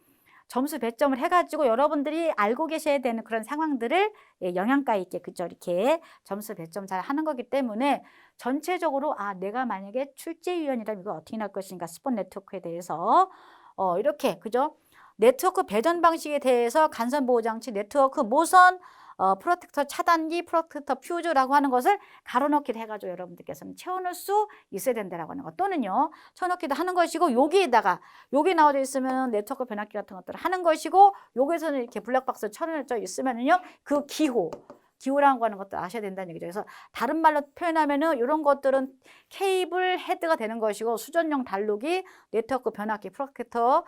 점수 배점을 해가지고 여러분들이 알고 계셔야 되는 그런 상황들을 영양가 있게 그죠 이렇게 점수 배점 잘 하는 거기 때문에 전체적으로 내가 만약에 출제위원이라면 이거 어떻게 할 것인가 스폰 네트워크에 대해서 이렇게 그죠 네트워크 배전 방식에 대해서 간선 보호 장치 네트워크 모선 프로텍터 차단기, 프로텍터 퓨즈라고 하는 것을 가로넣기를 해가지고 여러분들께서는 채워넣을 수 있어야 된다라고 하는 것 또는요 채워넣기도 하는 것이고 여기에다가 여기 나와져 있으면 네트워크 변압기 같은 것들을 하는 것이고 여기에서는 이렇게 블랙박스 쳐넣어져 있으면은요 그 기호라고 하는 것도 아셔야 된다는 얘기죠. 그래서 다른 말로 표현하면은 이런 것들은 케이블 헤드가 되는 것이고 수전용 단록이 네트워크 변압기, 프로텍터,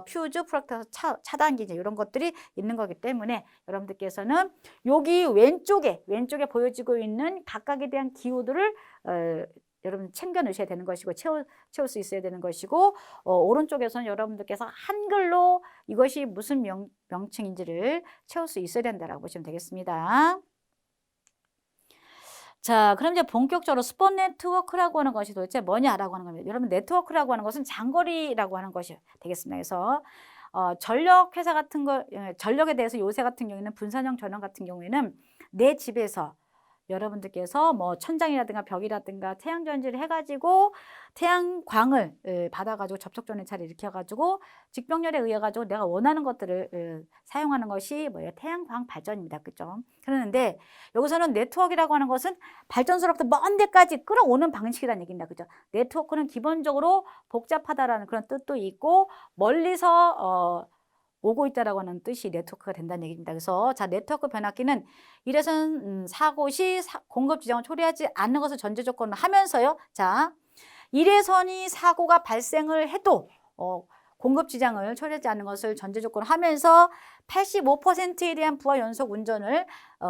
퓨즈, 프로텍터 차단기 이제 이런 것들이 있는 거기 때문에 여러분들께서는 여기 왼쪽에 보여지고 있는 각각에 대한 기호들을 여러분 챙겨 넣으셔야 되는 것이고 채울 수 있어야 되는 것이고 오른쪽에서는 여러분들께서 한글로 이것이 무슨 명칭인지를 채울 수 있어야 된다라고 보시면 되겠습니다. 자, 그럼 이제 본격적으로 스폰 네트워크라고 하는 것이 도대체 뭐냐라고 하는 겁니다. 여러분 네트워크라고 하는 것은 장거리라고 하는 것이 되겠습니다. 그래서 전력 회사 같은 거 전력에 대해서 요새 같은 경우에는 분산형 전원 같은 경우에는 내 집에서 여러분들께서 뭐 천장이라든가 벽이라든가 태양전지를 해가지고 태양광을 받아가지고 접촉전해차를 일으켜가지고 직병렬에 의해가지고 내가 원하는 것들을 사용하는 것이 뭐예요? 태양광 발전입니다. 그죠? 그러는데 여기서는 네트워크라고 하는 것은 발전소로부터 먼 데까지 끌어오는 방식이라는 얘기입니다. 그죠? 네트워크는 기본적으로 복잡하다라는 그런 뜻도 있고 멀리서 오고 있다라고 하는 뜻이 네트워크가 된다는 얘기입니다. 그래서 자, 네트워크 변압기는 이래선 사고 시 공급 지정을 초래하지 않는 것을 전제 조건으로 하면서요. 자, 이래선이 사고가 발생을 해도 공급 지장을 초래하지 않는 것을 전제 조건으로 하면서 85%에 대한 부하 연속 운전을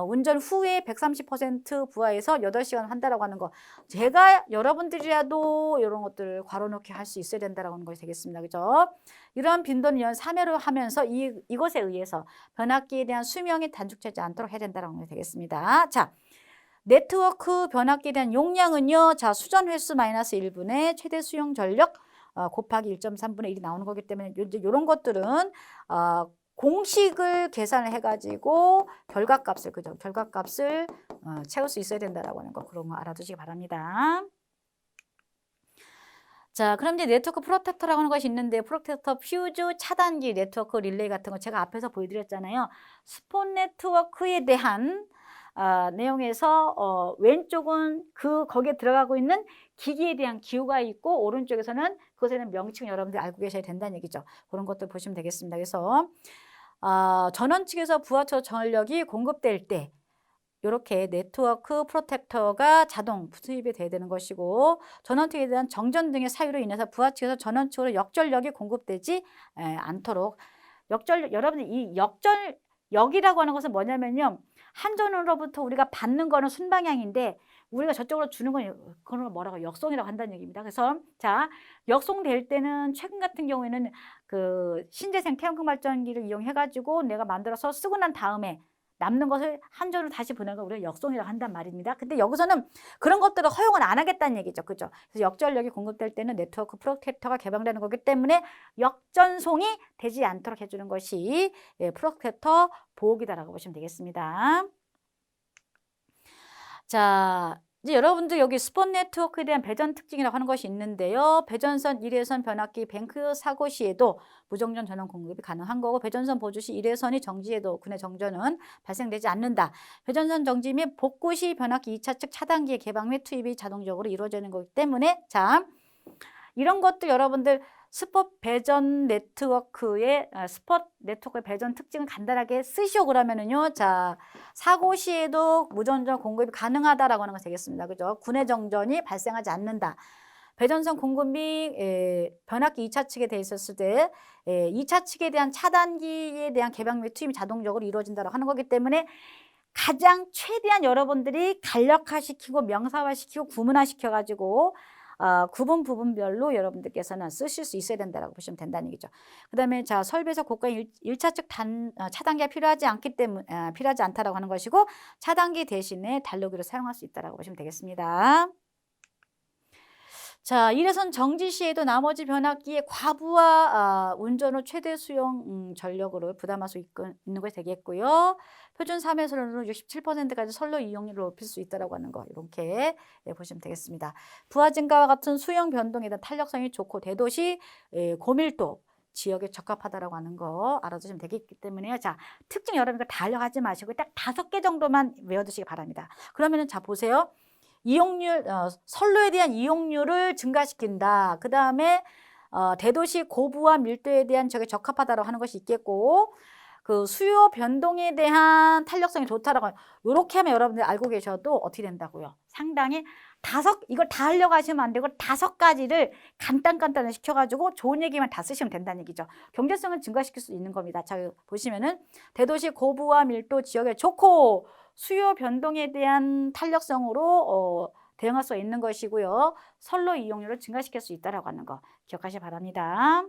운전 후에 130% 부하해서 8시간 한다라고 하는 거. 제가 여러분들이라도 이런 것들을 괄호넣기 할 수 있어야 된다라고 하는 것이 되겠습니다. 그죠? 이러한 빈도는 연 3회로 하면서 이것에 의해서 변압기에 대한 수명이 단축되지 않도록 해야 된다라고 하는 것이 되겠습니다. 자, 네트워크 변압기에 대한 용량은요. 자, 수전 횟수 마이너스 1분의 최대 수용 전력 곱하기 1.3분의 1이 나오는 거기 때문에 이런 것들은 공식을 계산을 해가지고 결과값을 그죠? 결과값을 채울 수 있어야 된다라고 하는 거 그런 거 알아두시기 바랍니다. 자, 그럼 이제 네트워크 프로텍터라고 하는 것이 있는데 프로텍터 퓨즈 차단기 네트워크 릴레이 같은 거 제가 앞에서 보여드렸잖아요. 스폰 네트워크에 대한 내용에서 왼쪽은 거기에 들어가고 있는 기기에 대한 기호가 있고 오른쪽에서는 그것에 대한 명칭 여러분들이 알고 계셔야 된다는 얘기죠. 그런 것들 보시면 되겠습니다. 그래서 전원 측에서 부하처 전력이 공급될 때 이렇게 네트워크 프로텍터가 자동 투입이 돼야 되는 것이고 전원 측에 대한 정전 등의 사유로 인해서 부하 측에서 전원 측으로 역전력이 공급되지 않도록 여러분들 이 역이라고 하는 것은 뭐냐면요. 한전으로부터 우리가 받는 거는 순방향인데 우리가 저쪽으로 주는 건 그런 걸 뭐라고 역송이라고 한다는 얘기입니다. 그래서 자, 역송될 때는 최근 같은 경우에는 그 신재생 태양광 발전기를 이용해 가지고 내가 만들어서 쓰고 난 다음에 남는 것을 한전으로 다시 보내는 걸 우리가 역송이라고 한단 말입니다. 근데 여기서는 그런 것들을 허용을 안 하겠다는 얘기죠. 그죠? 그래서 역전력이 공급될 때는 네트워크 프로텍터가 개방되는 거기 때문에 역전송이 되지 않도록 해주는 것이 프로텍터 보호기다라고 보시면 되겠습니다. 자, 이제 여러분들 여기 스폰 네트워크에 대한 배전 특징이라고 하는 것이 있는데요. 배전선 1회선 변압기 뱅크 사고 시에도 무정전 전원 공급이 가능한 거고 배전선 보조 시 1회선이 정지해도 군의 정전은 발생되지 않는다. 배전선 정지 및 복구 시 변압기 2차 측 차단기의 개방 및 투입이 자동적으로 이루어지는 거기 때문에 자, 이런 것들 여러분들 스폿 배전 네트워크의 배전 특징을 간단하게 쓰시오 그러면은요. 자, 사고 시에도 무전전 공급이 가능하다라고 하는 거 되겠습니다. 그죠? 군의 정전이 발생하지 않는다. 배전선 공급 및 변압기 2차 측에 돼 있었을 때 2차 측에 대한 차단기에 대한 개방 및 투입이 자동적으로 이루어진다고 하는 거기 때문에 가장 최대한 여러분들이 간략화시키고 명사화시키고 구문화시켜가지고 구분 부분별로 여러분들께서는 쓰실 수 있어야 된다고 보시면 된다는 얘기죠. 그 다음에 자, 설비에서 고가의 1차 측 차단기가 필요하지 않다라고 하는 것이고 차단기 대신에 달로기를 사용할 수 있다라고 보시면 되겠습니다. 자, 이래선 정지 시에도 나머지 변압기의 과부하 운전 후 최대 수용 전력으로 부담할 수 있는 것이 되겠고요. 표준 3회선으로 67%까지 선로 이용률을 높일 수 있다고 하는 거 이렇게 보시면 되겠습니다. 부하 증가와 같은 수용 변동에 대한 탄력성이 좋고 대도시 고밀도 지역에 적합하다라고 하는 거 알아두시면 되겠기 때문에요. 자, 특징 여러분들 다 알려가지 마시고 딱 5개 정도만 외워두시기 바랍니다. 그러면은 자 보세요. 이용률, 선로에 대한 이용률을 증가시킨다. 그 다음에 대도시 고부하 밀도에 대한 적에 적합하다고 하는 것이 있겠고 그 수요 변동에 대한 탄력성이 좋다라고 이렇게 하면 여러분들 알고 계셔도 어떻게 된다고요? 상당히 이걸 다 하려고 하시면 안 되고 5가지를 간단히 시켜가지고 좋은 얘기만 다 쓰시면 된다는 얘기죠. 경제성을 증가시킬 수 있는 겁니다. 자, 보시면은 대도시 고부하 밀도 지역에 좋고 수요 변동에 대한 탄력성으로 대응할 수 있는 것이고요. 선로 이용률을 증가시킬 수 있다라고 하는 거 기억하시기 바랍니다.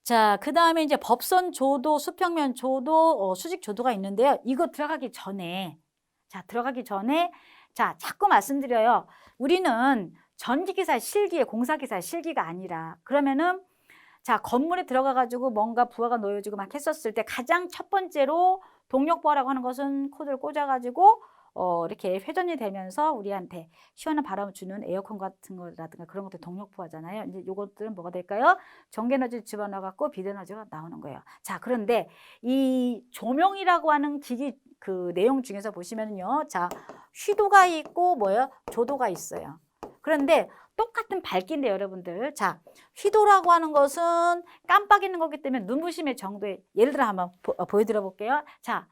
자, 그 다음에 이제 법선 조도, 수평면 조도, 수직 조도가 있는데요. 이거 들어가기 전에 자, 자꾸 말씀드려요. 우리는 전기기사 실기에 공사기사 실기가 아니라 그러면은 자, 건물에 들어가 가지고 뭔가 부하가 놓여지고 막 했었을 때 가장 첫 번째로 동력보라고 하는 것은 코드를 꽂아가지고 이렇게 회전이 되면서 우리한테 시원한 바람을 주는 에어컨 같은 거라든가 그런 것들 동력포화잖아요. 이제 요것들은 뭐가 될까요? 전기에너지를 집어넣어갖고 비대에너지가 나오는 거예요. 자, 그런데 이 조명이라고 하는 기기 그 내용 중에서 보시면요. 자, 휘도가 있고 뭐예요? 조도가 있어요. 그런데 똑같은 밝기인데 여러분들, 자, 휘도라고 하는 것은 깜빡이는 거기 때문에 눈부심의 정도에, 예를 들어 한번 보여드려 볼게요. 자,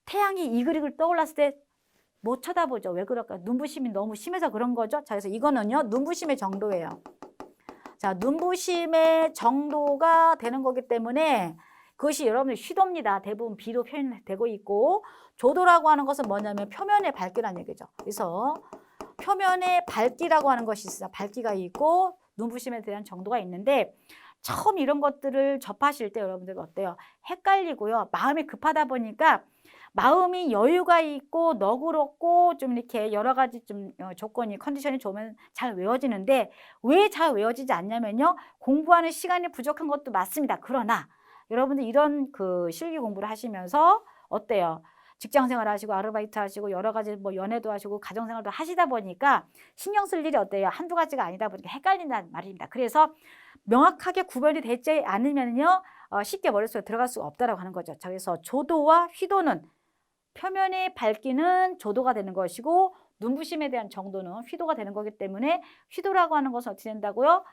태양이 이글이글 떠올랐을 때 못 쳐다보죠. 왜 그럴까요? 눈부심이 너무 심해서 그런 거죠. 자, 그래서 이거는요, 눈부심의 정도예요. 자, 눈부심의 정도가 되는 거기 때문에 그것이 여러분들 휘도입니다. 대부분 비로 표현되고 있고, 조도라고 하는 것은 뭐냐면 표면의 밝기라는 얘기죠. 그래서 표면의 밝기라고 하는 것이 있어요. 밝기가 있고 눈부심에 대한 정도가 있는데, 처음 이런 것들을 접하실 때 여러분들 어때요? 헷갈리고요. 마음이 급하다 보니까 마음이 여유가 있고 너그럽고 좀 이렇게 여러 가지 좀 조건이 컨디션이 좋으면 잘 외워지는데, 왜 잘 외워지지 않냐면요, 공부하는 시간이 부족한 것도 맞습니다. 그러나 여러분들 이런 그 실기 공부를 하시면서 어때요? 직장 생활 하시고 아르바이트 하시고 여러 가지 뭐 연애도 하시고 가정 생활도 하시다 보니까 신경 쓸 일이 어때요? 한두 가지가 아니다 보니까 헷갈린다는 말입니다. 그래서 명확하게 구별이 되지 않으면요, 쉽게 머릿속에 들어갈 수가 없다라고 하는 거죠. 자, 그래서 조도와 휘도는 표면의 밝기는 조도가 되는 것이고 눈부심에 대한 정도는 휘도가 되는 거기 때문에 휘도라고 하는 것은 어떻게 된다고요?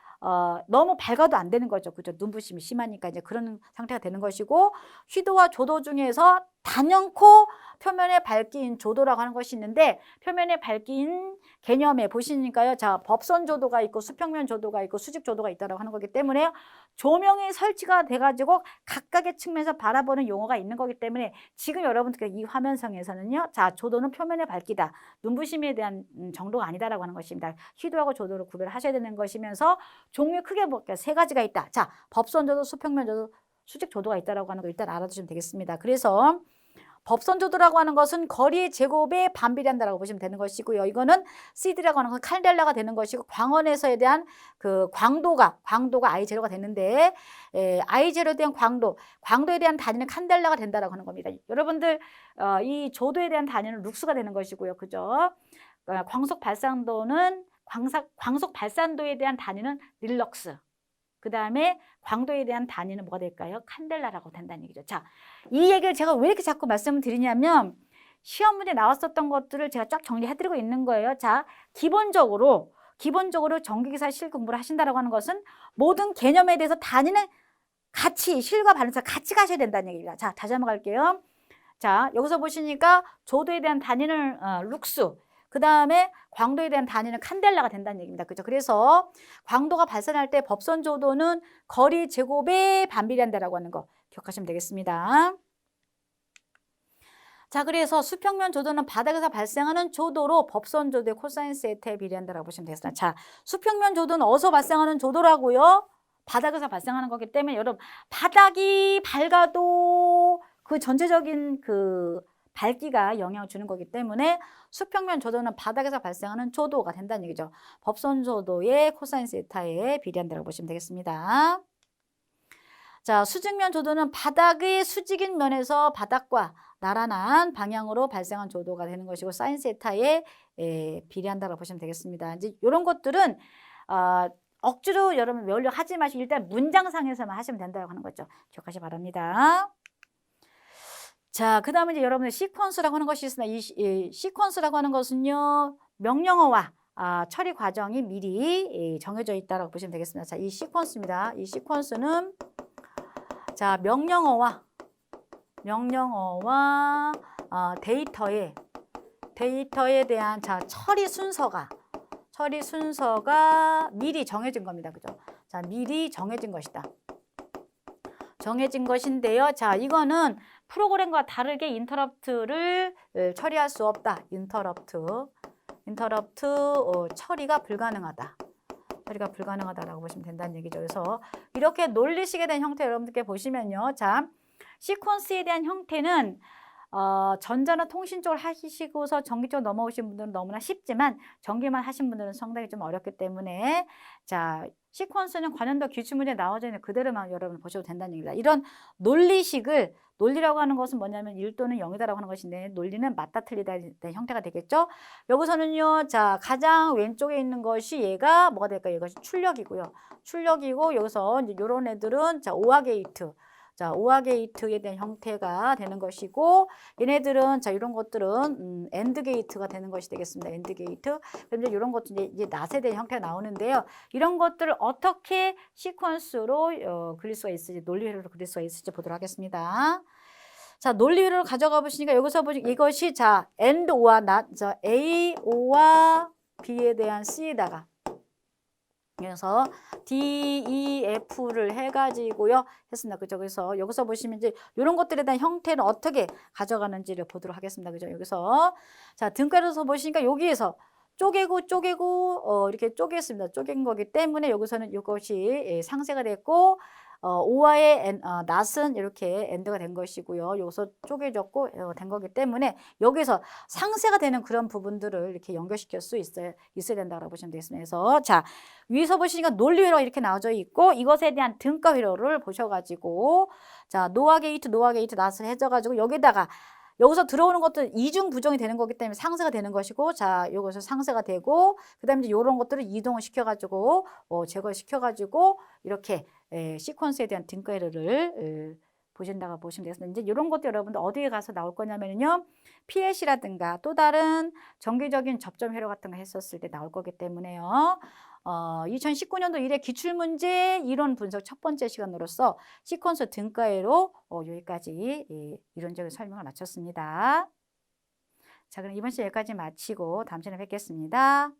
너무 밝아도 안 되는 거죠. 그죠? 눈부심이 심하니까 이제 그런 상태가 되는 것이고, 휘도와 조도 중에서 단연코 표면의 밝기인 조도라고 하는 것이 있는데, 표면의 밝기인 개념에 보시니까요. 자, 법선 조도가 있고 수평면 조도가 있고 수직 조도가 있다라고 하는 거기 때문에 조명이 설치가 돼가지고 각각의 측면에서 바라보는 용어가 있는 거기 때문에 지금 여러분들 이 화면상에서는요. 자, 조도는 표면의 밝기다. 눈부심에 대한 정도가 아니다라고 하는 것입니다. 휘도하고 조도를 구별하셔야 되는 것이면서 종류 크게 볼게요. 세 가지가 있다. 자, 법선 조도, 수평면 조도, 수직 조도가 있다라고 하는 거 일단 알아두시면 되겠습니다. 그래서 법선 조도라고 하는 것은 거리 제곱에 반비례한다라고 보시면 되는 것이고요. 이거는 CD라고 하는 건 칸델라가 되는 것이고, 광원에서에 대한 그 광도가 I0가 되는데, I0에 대한 광도에 대한 단위는 칸델라가 된다라고 하는 겁니다. 여러분들 이 조도에 대한 단위는 룩스가 되는 것이고요. 그죠? 광속 발산도는 광속 발산도에 대한 단위는 릴럭스. 그 다음에 광도에 대한 단위는 뭐가 될까요? 칸델라라고 된다는 얘기죠. 자, 이 얘기를 제가 왜 이렇게 자꾸 말씀을 드리냐면, 시험 문제 나왔었던 것들을 제가 쫙 정리해드리고 있는 거예요. 자, 기본적으로 전기기사 실 공부를 하신다라고 하는 것은 모든 개념에 대해서 단위는 같이 실과 반응사 같이 가셔야 된다는 얘기입니다. 자, 다시 한번 갈게요. 자, 여기서 보시니까 조도에 대한 단위는 룩스, 그 다음에 광도에 대한 단위는 칸델라가 된다는 얘기입니다. 그죠? 그래서 광도가 발산할 때 법선 조도는 거리 제곱에 반비례한다라고 하는 거 기억하시면 되겠습니다. 자, 그래서 수평면 조도는 바닥에서 발생하는 조도로 법선 조도의 코사인 세타에 비례한다라고 보시면 되겠습니다. 자, 수평면 조도는 어디서 발생하는 조도라고요? 바닥에서 발생하는 거기 때문에 여러분, 바닥이 밝아도 그 전체적인 그 밝기가 영향을 주는 거기 때문에 수평면 조도는 바닥에서 발생하는 조도가 된다는 얘기죠. 법선 조도의 코사인 세타에 비례한다고 보시면 되겠습니다. 자, 수직면 조도는 바닥의 수직인 면에서 바닥과 나란한 방향으로 발생한 조도가 되는 것이고, 사인 세타에 비례한다고 보시면 되겠습니다. 이제 이런 것들은 억지로 여러분 외우려고 하지 마시고 일단 문장상에서만 하시면 된다고 하는 거죠. 기억하시기 바랍니다. 자, 그 다음에 이제 여러분들 시퀀스라고 하는 것이 있습니다. 이 시퀀스라고 하는 것은요, 명령어와 처리 과정이 미리 정해져 있다고 보시면 되겠습니다. 자, 이 시퀀스입니다. 이 시퀀스는 자, 명령어와 데이터에 대한 자, 처리 순서가 미리 정해진 겁니다. 그죠? 자, 미리 정해진 것이다. 정해진 것인데요. 자, 이거는 프로그램과 다르게 인터럽트를 처리할 수 없다. 인터럽트 처리가 불가능하다. 처리가 불가능하다라고 보시면 된다는 얘기죠. 그래서 이렇게 논리식에 대한 형태 여러분들께 보시면요. 자, 시퀀스에 대한 형태는 전자나 통신 쪽을 하시고서 전기 쪽으로 넘어오신 분들은 너무나 쉽지만 전기만 하신 분들은 상당히 좀 어렵기 때문에, 자, 시퀀스는 관련도 기출문제에 나와져 있는 그대로만 여러분 보셔도 된다는 얘기입니다. 이런 논리식을 논리라고 하는 것은 뭐냐면 1 또는 0이다라고 하는 것인데 논리는 맞다 틀리다 된 형태가 되겠죠. 여기서는요. 자, 가장 왼쪽에 있는 것이 얘가 뭐가 될까요? 이것이 출력이고요. 출력이고 여기서 이제 요런 애들은 자, 오화 게이트. 자, 오화 게이트에 대한 형태가 되는 것이고 얘네들은 자, 이런 것들은 엔드 게이트가 되는 것이 되겠습니다. 엔드 게이트. 그런데 이런 것도 이제 낫에 대한 형태가 나오는데요. 이런 것들을 어떻게 시퀀스로 그릴 수가 있을지, 논리회로로 그릴 수가 있을지 보도록 하겠습니다. 자, 논리회로를 가져가 보시니까 여기서 보시 이것이 자, and 오와 not, 자, A, O와 B에 대한 C에다가 그래서 D, E, F를 해가지고요 했습니다. 그죠? 그래서 여기서 보시면 이제 이런 것들에 대한 형태는 어떻게 가져가는지를 보도록 하겠습니다. 그죠? 여기서 자, 등가로서 보시니까 여기에서 쪼개고 이렇게 쪼갰습니다. 쪼갠 거기 때문에 여기서는 이것이 상세가 됐고 오와의 낫은 이렇게 엔드가 된 것이고요. 여기서 쪼개졌고 된 거기 때문에 여기서 상세가 되는 그런 부분들을 이렇게 연결시킬 수 있어야 된다고 보시면 되겠습니다. 그래서 자, 위에서 보시니까 논리회로가 이렇게 나와져 있고 이것에 대한 등가 회로를 보셔가지고 자, 노화 게이트, 낫을 해줘가지고 여기다가 여기서 들어오는 것도 이중 부정이 되는 거기 때문에 상세가 되는 것이고 자, 여기서 상세가 되고 그다음에 이제 이런 것들을 이동을 시켜가지고 제거시켜가지고 이렇게 시퀀스에 대한 등가회로를 보신다고 보시면 되겠습니다. 이제 이런 것도 여러분들 어디에 가서 나올 거냐면요. PLC라든가 또 다른 정기적인 접점 회로 같은 거 했었을 때 나올 거기 때문에요. 2019년도 1회 기출문제 이론 분석 첫 번째 시간으로서 시퀀스 등가회로 여기까지 이론적인 설명을 마쳤습니다. 자, 그럼 이번 시간 여기까지 마치고 다음 시간에 뵙겠습니다.